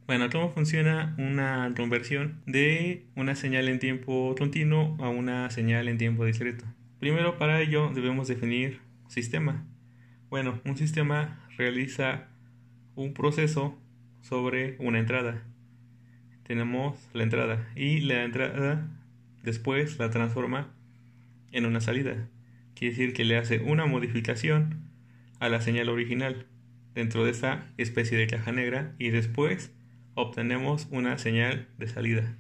Bueno, ¿cómo funciona una conversión de una señal en tiempo continuo a una señal en tiempo discreto? Primero, para ello debemos definir sistema. Bueno, un sistema realiza un proceso sobre una entrada. Tenemos la entrada y la entrada después la transforma en una salida. Quiere decir que le hace una modificación a la señal original dentro de esa especie de caja negra y después obtenemos una señal de salida.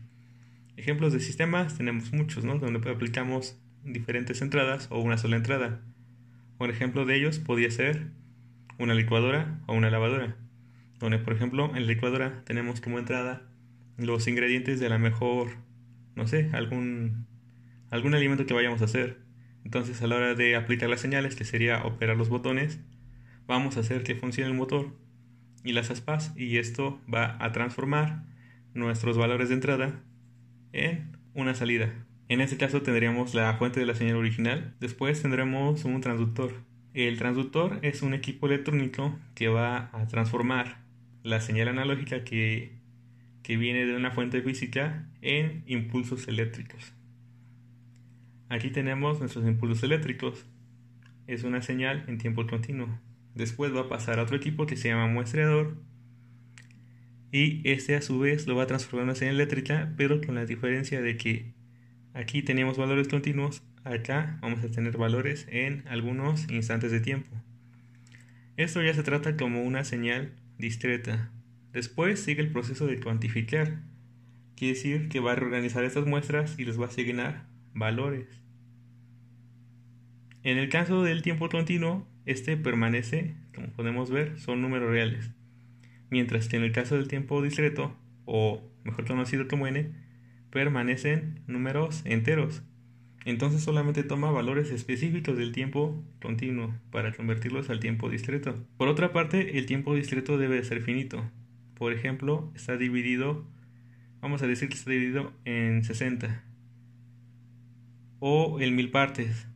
Ejemplos de sistemas tenemos muchos, ¿no? Donde aplicamos diferentes entradas o una sola entrada. Un ejemplo de ellos podría ser una licuadora o una lavadora, donde por ejemplo en la licuadora tenemos como entrada los ingredientes de la mejor, no sé, algún alimento que vayamos a hacer. Entonces a la hora de aplicar las señales, que sería operar los botones, vamos a hacer que funcione el motor y las aspas, y esto va a transformar nuestros valores de entrada en una salida. En este caso tendríamos la fuente de la señal original. Después tendremos un transductor. El transductor es un equipo electrónico que va a transformar la señal analógica que viene de una fuente física en impulsos eléctricos. Aquí tenemos nuestros impulsos eléctricos. Es una señal en tiempo continuo. Después va a pasar a otro equipo que se llama muestreador, y este a su vez lo va a transformar en una señal eléctrica, pero con la diferencia de que aquí teníamos valores continuos, acá vamos a tener valores en algunos instantes de tiempo. Esto ya se trata como una señal discreta. Después sigue el proceso de cuantificar. Quiere decir que va a reorganizar estas muestras y les va a asignar valores. En el caso del tiempo continuo, este permanece, como podemos ver, son números reales. Mientras que en el caso del tiempo discreto, o mejor conocido como n, permanecen números enteros. Entonces solamente toma valores específicos del tiempo continuo para convertirlos al tiempo discreto. Por otra parte, el tiempo discreto debe ser finito. Por ejemplo, está dividido, vamos a decir que está dividido en 60 o en 1000 partes,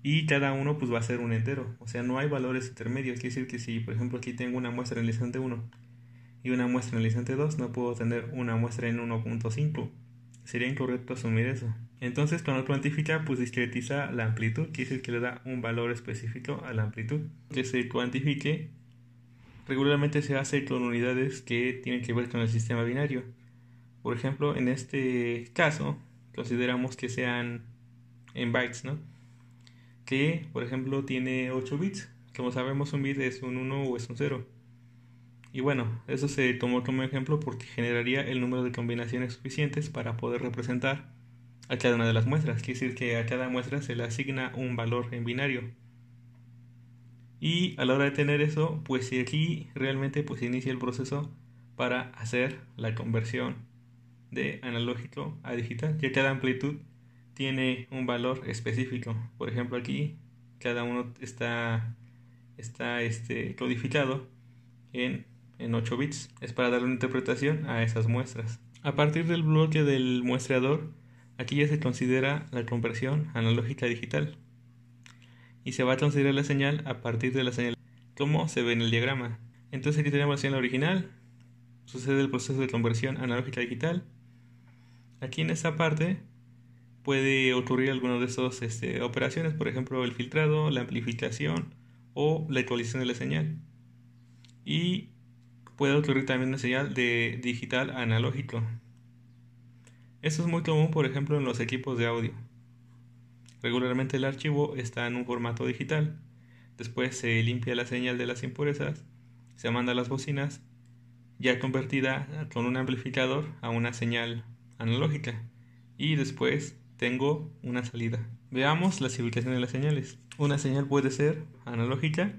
y cada uno pues va a ser un entero. O sea, no hay valores intermedios. Quiere decir que si por ejemplo aquí tengo una muestra en el instante 1 y una muestra en el instante 2, no puedo tener una muestra en 1.5. Sería incorrecto asumir eso. Entonces cuando cuantifica, pues discretiza la amplitud, quiere decir que le da un valor específico a la amplitud. Que se cuantifique regularmente se hace con unidades que tienen que ver con el sistema binario. Por ejemplo, en este caso consideramos que sean en bytes, ¿no? Que por ejemplo tiene 8 bits. Como sabemos, un bit es un 1 o es un 0. Y bueno, eso se tomó como ejemplo porque generaría el número de combinaciones suficientes para poder representar a cada una de las muestras. Quiere decir que a cada muestra se le asigna un valor en binario. Y a la hora de tener eso, pues si aquí realmente pues se inicia el proceso para hacer la conversión de analógico a digital, ya cada amplitud tiene un valor específico. Por ejemplo, aquí cada uno está codificado en 8 bits. Es para darle una interpretación a esas muestras. A partir del bloque del muestreador, aquí ya se considera la conversión analógica a digital, y se va a considerar la señal a partir de la señal como se ve en el diagrama. Entonces aquí tenemos la señal original, sucede el proceso de conversión analógica a digital. Aquí en esta parte puede ocurrir alguna de esas operaciones, por ejemplo el filtrado, la amplificación o la actualización de la señal. Y puede ocurrir también una señal de digital a analógico. Esto es muy común, por ejemplo, en los equipos de audio. Regularmente el archivo está en un formato digital. Después se limpia la señal de las impurezas, se manda a las bocinas, ya convertida con un amplificador a una señal analógica. Y después tengo una salida. Veamos la ubicación de las señales. Una señal puede ser analógica,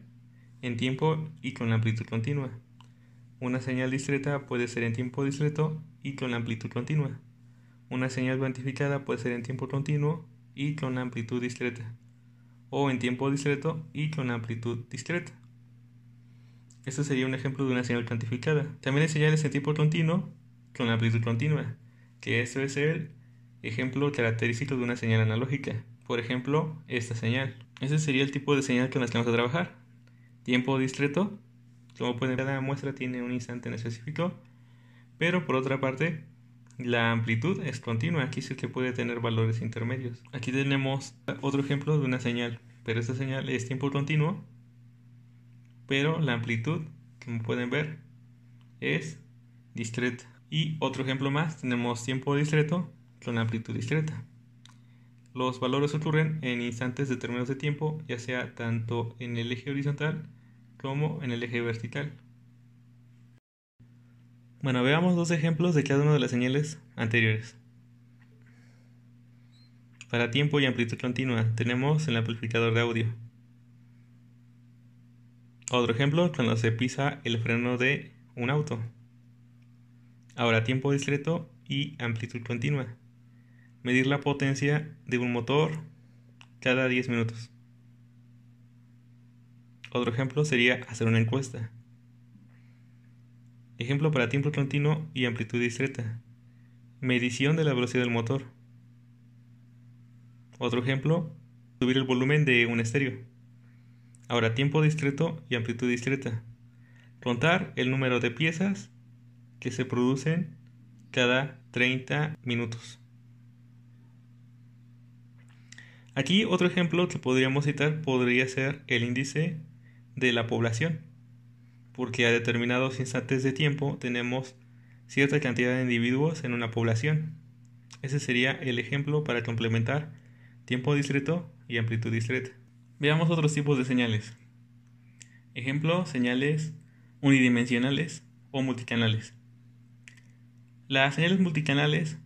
en tiempo y con amplitud continua. Una señal discreta puede ser en tiempo discreto y con amplitud continua. Una señal cuantificada puede ser en tiempo continuo y con amplitud discreta, o en tiempo discreto y con amplitud discreta. Este sería un ejemplo de una señal cuantificada. También hay señales en tiempo continuo con amplitud continua, que eso es el ejemplo característico de una señal analógica. Por ejemplo, esta señal. Ese sería el tipo de señal con la que vamos a trabajar. Tiempo discreto, como pueden ver, cada muestra tiene un instante en específico. Pero por otra parte, la amplitud es continua, aquí sí que puede tener valores intermedios. Aquí tenemos otro ejemplo de una señal, pero esta señal es tiempo continuo, pero la amplitud, como pueden ver, es discreta. Y otro ejemplo más, tenemos tiempo discreto con amplitud discreta. Los valores ocurren en instantes determinados de tiempo, ya sea tanto en el eje horizontal como en el eje vertical. Bueno, veamos dos ejemplos de cada una de las señales anteriores. Para tiempo y amplitud continua tenemos el amplificador de audio. Otro ejemplo cuando se pisa el freno de un auto. Ahora tiempo discreto y amplitud continua. Medir la potencia de un motor cada 10 minutos. Otro ejemplo sería hacer una encuesta. Ejemplo para tiempo continuo y amplitud discreta. Medición de la velocidad del motor. Otro ejemplo, subir el volumen de un estéreo. Ahora tiempo discreto y amplitud discreta. Contar el número de piezas que se producen cada 30 minutos. Aquí otro ejemplo que podríamos citar podría ser el índice de la población, porque a determinados instantes de tiempo tenemos cierta cantidad de individuos en una población. Ese sería el ejemplo para complementar tiempo discreto y amplitud discreta. Veamos otros tipos de señales. Ejemplo, señales unidimensionales o multicanales. Las señales multicanales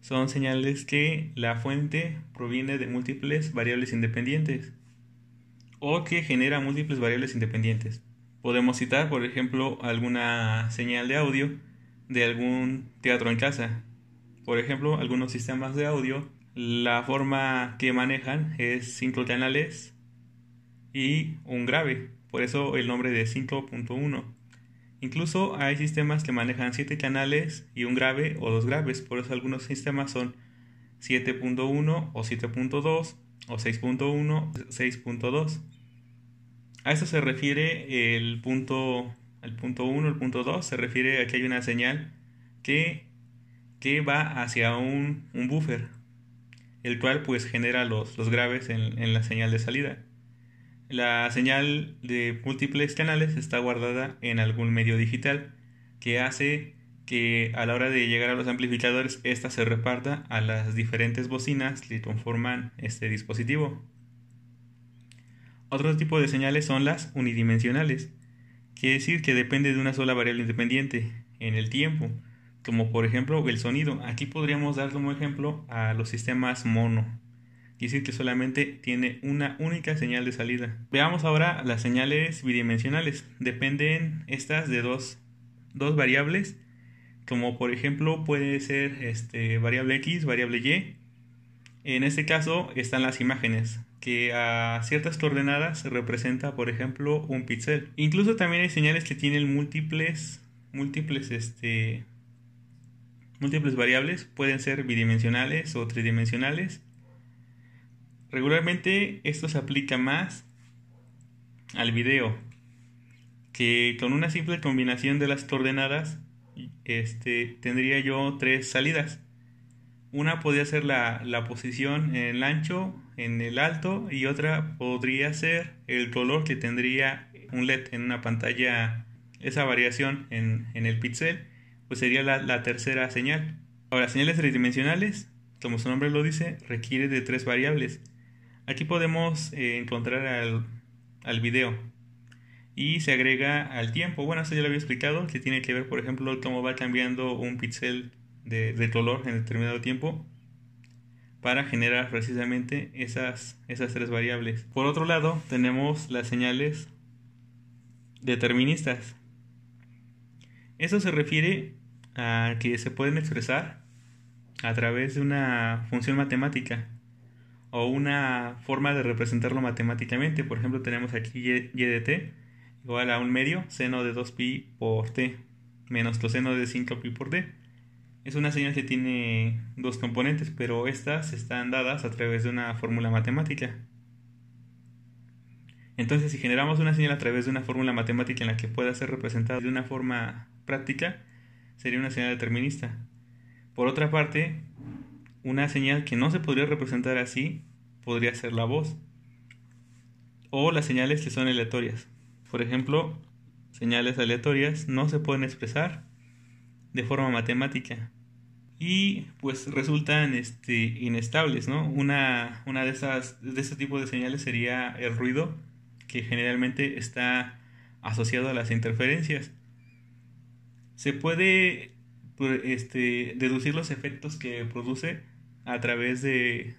son señales que la fuente proviene de múltiples variables independientes o que genera múltiples variables independientes. Podemos citar, por ejemplo, alguna señal de audio de algún teatro en casa. Por ejemplo, algunos sistemas de audio, la forma que manejan es 5 canales y un grave, por eso el nombre de 5.1. Incluso hay sistemas que manejan 7 canales y un grave o 2 graves, por eso algunos sistemas son 7.1 o 7.2 o 6.1, 6.2. A eso se refiere el punto 1, el punto 2, se refiere a que hay una señal que va hacia un buffer, el cual pues genera los graves en la señal de salida. La señal de múltiples canales está guardada en algún medio digital que hace que a la hora de llegar a los amplificadores ésta se reparta a las diferentes bocinas que conforman este dispositivo. Otro tipo de señales son las unidimensionales, quiere decir que depende de una sola variable independiente en el tiempo, como por ejemplo el sonido. Aquí podríamos dar como ejemplo a los sistemas mono, quiere decir que solamente tiene una única señal de salida. Veamos ahora las señales bidimensionales. Dependen estas de dos variables, como por ejemplo puede ser variable X, variable Y. En este caso están las imágenes, que a ciertas coordenadas se representa, por ejemplo, un píxel. Incluso también hay señales que tienen múltiples variables, pueden ser bidimensionales o tridimensionales. Regularmente esto se aplica más al que con una simple combinación de las coordenadas tendría yo 3 salidas. Una podría ser la posición en el ancho, en el alto, y otra podría ser el color que tendría un LED en una pantalla. Esa variación en el píxel pues sería la tercera señal. Ahora, señales tridimensionales, como su nombre lo dice, requiere de 3 variables. Aquí podemos encontrar al video y se agrega al tiempo. Bueno, esto ya lo había explicado, que tiene que ver, por ejemplo, cómo va cambiando un píxel de color en determinado tiempo para generar precisamente esas 3 variables. Por otro lado, tenemos las señales deterministas. Eso se refiere a que se pueden expresar a través de una función matemática o una forma de representarlo matemáticamente. Por ejemplo, tenemos aquí y de t igual a un medio seno de 2pi por t menos coseno de 5pi por t. Es una señal que tiene 2 componentes, pero estas están dadas a través de una fórmula matemática. Entonces, si generamos una señal a través de una fórmula matemática en la que pueda ser representada de una forma práctica, sería una señal determinista. Por otra parte, una señal que no se podría representar así podría ser la voz, o las señales que son aleatorias. Por ejemplo, señales aleatorias no se pueden expresar de forma matemática y pues resultan inestables, ¿no? Una de este tipo de señales sería el ruido, que generalmente está asociado a las interferencias. Se puede deducir los efectos que produce a través de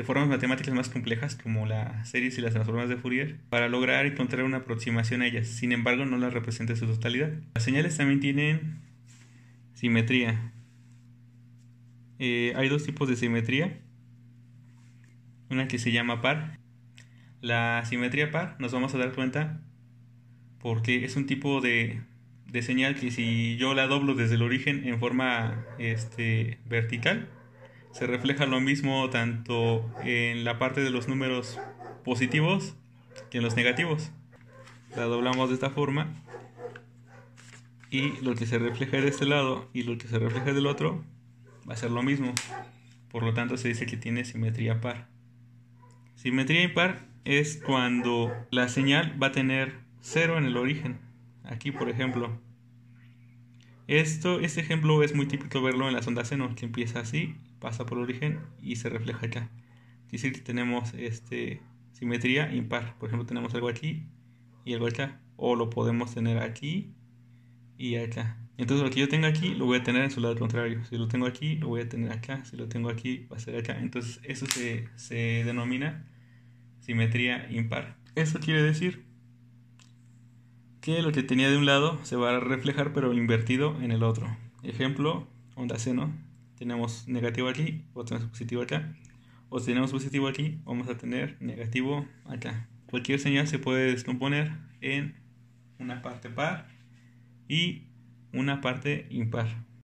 formas matemáticas más complejas, como las series y las transformadas de Fourier, para lograr encontrar una aproximación a ellas. Sin embargo, no las representa en su totalidad. Las señales también tienen simetría. Hay dos tipos de simetría. Una que se llama par. La simetría par nos vamos a dar cuenta porque es un tipo de señal que si yo la doblo desde el origen en forma vertical, se refleja lo mismo tanto en la parte de los números positivos que en los negativos. La doblamos de esta forma y lo que se refleja de este lado y lo que se refleja del otro va a ser lo mismo. Por lo tanto se dice que tiene simetría par. Simetría impar es cuando la señal va a tener 0 en el origen. Aquí, por ejemplo, este ejemplo es muy típico verlo en las ondas seno, que empieza así, pasa por el origen y se refleja acá. Es decir, que tenemos simetría impar. Por ejemplo, tenemos algo aquí y algo acá, o lo podemos tener aquí y acá. Entonces lo que yo tengo aquí lo voy a tener en su lado contrario. Si lo tengo aquí, lo voy a tener acá. Si lo tengo aquí, va a ser acá. Entonces eso se denomina simetría impar. Eso quiere decir que lo que tenía de un lado se va a reflejar pero invertido en el otro. Ejemplo, onda seno. Tenemos negativo aquí, o tenemos positivo acá. O si tenemos positivo aquí, vamos a tener negativo acá. Cualquier señal se puede descomponer en una parte par y una parte impar.